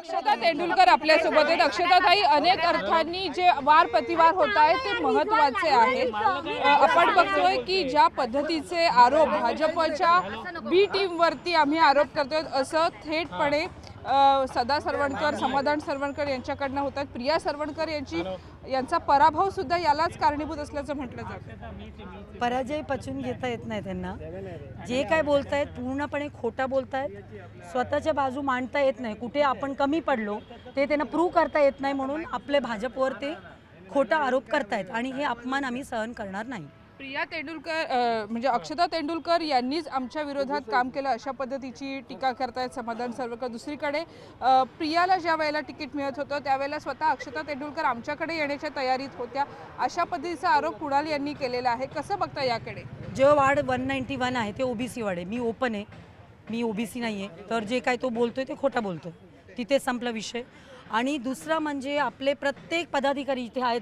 अक्षता तेंडुलकर आपल्या सोबत आहेत। अक्षताताई, अनेक अर्थांनी जे वार प्रतिवार होत आहे ते महत्त्वाचे आहेत। आपण बघतोय की ज्या पद्धतीचे आरोप भाजपच्या बी टीम वरती आम्ही आरोप करतोय असं थेटपणे सदा सरवणकर, समाधान सरवणकर यांच्याकडनं होतात। प्रिया सरवणकर यांचा पराभव सुद्धा यालाच कारणीभूत असल्याचं म्हटलं जातं। पराजय पचून घेता येत नाही त्यांना। जे काय बोलतायत पूर्णपणे खोटा बोलतायत, स्वतःच्या बाजू मांडता येत नाही। कुठे आपण कमी पडलो ते त्यांना प्रूव्ह करता येत नाही, म्हणून आपले भाजपवर ते खोटा आरोप करतायत आणि हे अपमान आम्ही सहन करणार नाही। प्रिया तेंडुलकर म्हणजे अक्षता तेंडुलकर यांनीच आमच्या विरोधात काम केलं अशा पद्धतीची टीका करतायत समाधान सरवणकर। दुसरीकडे प्रियाला ज्या वेळेला तिकीट मिळत होतं त्यावेळेला स्वतः अक्षता तेंडुलकर आमच्याकडे येण्याच्या तयारीत होत्या अशा पद्धतीचा आरोप कुणाल यांनी केलेला आहे। कसं बघता याकडे? जो वार्ड 191 आहे ते ओबीसी वार्ड आहे। मी ओपन आहे, मी ओबीसी नाही आहे, तर जे काय तो बोलतोय ते खोटा बोलतोय। तिथे संपला विषय। आणि दुसरा म्हणजे आपले प्रत्येक पदाधिकारी इथे आहेत,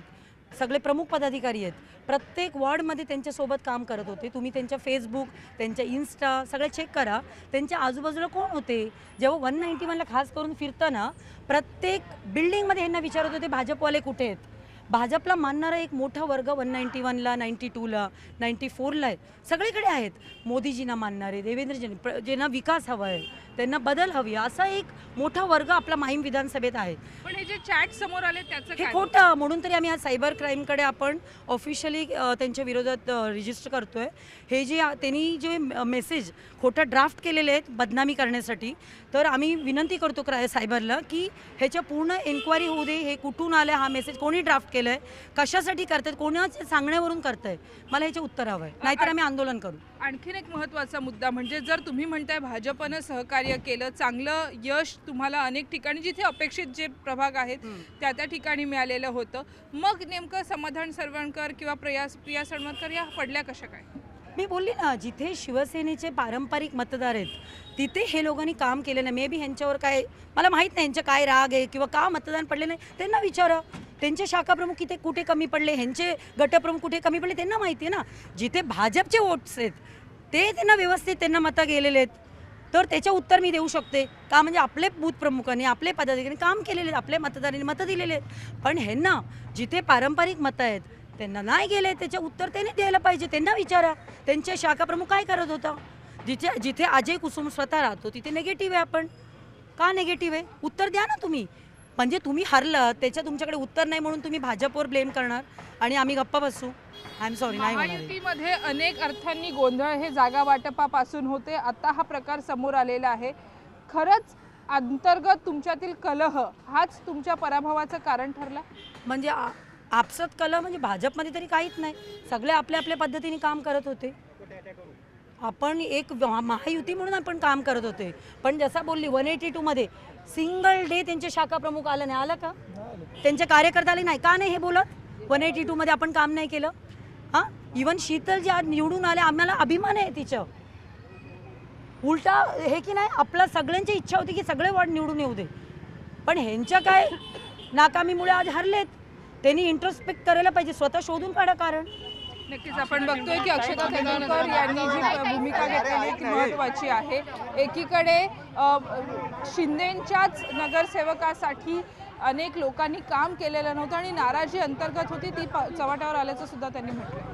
सगळे प्रमुख पदाधिकारी आहेत, प्रत्येक वॉर्डमध्ये त्यांच्यासोबत काम करत होते। तुम्ही त्यांच्या फेसबुक, त्यांच्या इन्स्टा सगळं चेक करा, त्यांच्या आजूबाजूला कोण होते। जेव्हा 191ला खास करून फिरताना प्रत्येक बिल्डिंगमध्ये यांना विचारत होते भाजपवाले कुठे आहेत। भाजपला मानणारा एक मोठा वर्ग 191ला, 92ला, 94ला आहे, सगळीकडे आहेत। मोदीजींना मानणारे, देवेंद्रजींना, ज्यांना विकास हवा आहे, त्यांना बदल हवी, असा एक मोठा वर्ग आपला माहीम विधानसभेत आहे। पण हे जे चॅट समोर आले त्याचं हे खोटं, म्हणून तरी आम्ही आज सायबर क्राईमकडे आपण ऑफिशियली त्यांच्या विरोधात रजिस्टर करतोय। हे जे त्यांनी जे मेसेज खोटं ड्राफ्ट केलेले आहेत बदनामी करण्यासाठी, तर आम्ही विनंती करतो सायबरला की ह्याच्या पूर्ण एन्क्वायरी होऊ दे। हे कुठून आलं, हा मेसेज कोणी ड्राफ्ट केलं आहे, कशासाठी करतात, कोणाच्या सांगण्यावरून करत आहे, मला ह्याचे उत्तर हवं आहे, नाहीतर आम्ही आंदोलन करू। आणखीन एक महत्त्वाचा मुद्दा म्हणजे जर तुम्ही म्हणताय भाजपनं सहकार्य केलं, चांगलं यश तुम्हाला अनेक ठिकाणी जिथे अपेक्षित जे प्रभाग आहेत त्या ठिकाणी मिळालेलं होतं, मग नेमकं समाधान सरवणकर किंवा प्रिया सरवणकर या पडल्या कशा काय? मी बोलली ना, जिथे शिवसेनेचे पारंपरिक मतदार आहेत तिथे हे लोकांनी काम केलं नाही। मे बी ह्यांच्यावर काय, मला माहीत नाही ह्यांचं काय राग आहे किंवा का मतदान पडले नाही, त्यांना विचारा। त्यांचे शाखाप्रमुख किती कुठे कमी पडले, ह्यांचे गटप्रमुख कुठे कमी पडले, त्यांना माहिती आहे ना। जिथे भाजपचे वोट्स आहेत ते त्यांना व्यवस्थित त्यांना मतं गेलेले आहेत, तर त्याचं उत्तर मी देऊ शकते का, म्हणजे आपले बूथ प्रमुखांनी, आपले पदाधिकाऱ्यांनी काम केलेले आहेत, आपल्या मतदारांनी मतं दिलेले आहेत। पण ह्यांना जिथे पारंपरिक मतं आहेत त्यांना नाही गेले, त्याचं उत्तर त्यांनी द्यायला पाहिजे। त्यांना विचारा त्यांचे शाखाप्रमुख काय करत होता। जिथे अजय कुसुम स्वतः राहतो तिथे नेगेटिव्ह आहे, आपण का नेगेटिव्ह आहे, उत्तर द्या ना तुम्ही। म्हणजे तुम्ही हरलात, त्याचं तुमच्याकडे उत्तर नाही म्हणून तुम्ही भाजपवर ब्लेम करणार आणि आम्ही गप्पा बसू। आय एम सॉरी, नाही होणार। महायुतीमध्ये अनेक अर्थांनी गोंधळ हे जागा वाटपापासून होते, आता हा प्रकार समोर आलेला आहे। खरंच अंतर्गत तुमच्यातील कलह हाच तुमच्या पराभवाचं कारण ठरला? म्हणजे आपसत कलह म्हणजे भाजपमध्ये तरी काहीच नाही, सगळे आपल्या आपल्या पद्धतीने काम करत होते। आपण एक महायुती म्हणून आपण काम करत होते, पण जसं बोलली 182मध्ये सिंगल डे त्यांचे शाखा प्रमुख आलं नाही, आलं का? त्यांचे कार्यकर्ते आले नाही का? नाही हे बोलत 182मध्ये आपण काम नाही केलं। हां, इवन शीतल जे आज निवडून आले, आम्हाला अभिमान आहे तिचं। उलटा हे की नाही, आपला सगळ्यांची इच्छा होती की सगळे वॉर्ड निवडून येऊ दे, पण ह्यांच्या काय नाकामीमुळे आज हरलेत। त्यांनी इंट्रोस्पेक्ट करायला पाहिजे, स्वतः शोधून काढा कारण। नक्कीच आपण बघतोय की अक्षता तेंडुलकर यांनी जी भूमिका घेतलेली ती महत्त्वाची आहे। एकीकडे शिंदेंच्याच नगरसेवकासाठी अनेक लोकांनी काम केलेलं नव्हतं आणि नाराजी अंतर्गत होती ती चव्हाट्यावर आल्याचं सुद्धा त्यांनी म्हटलं।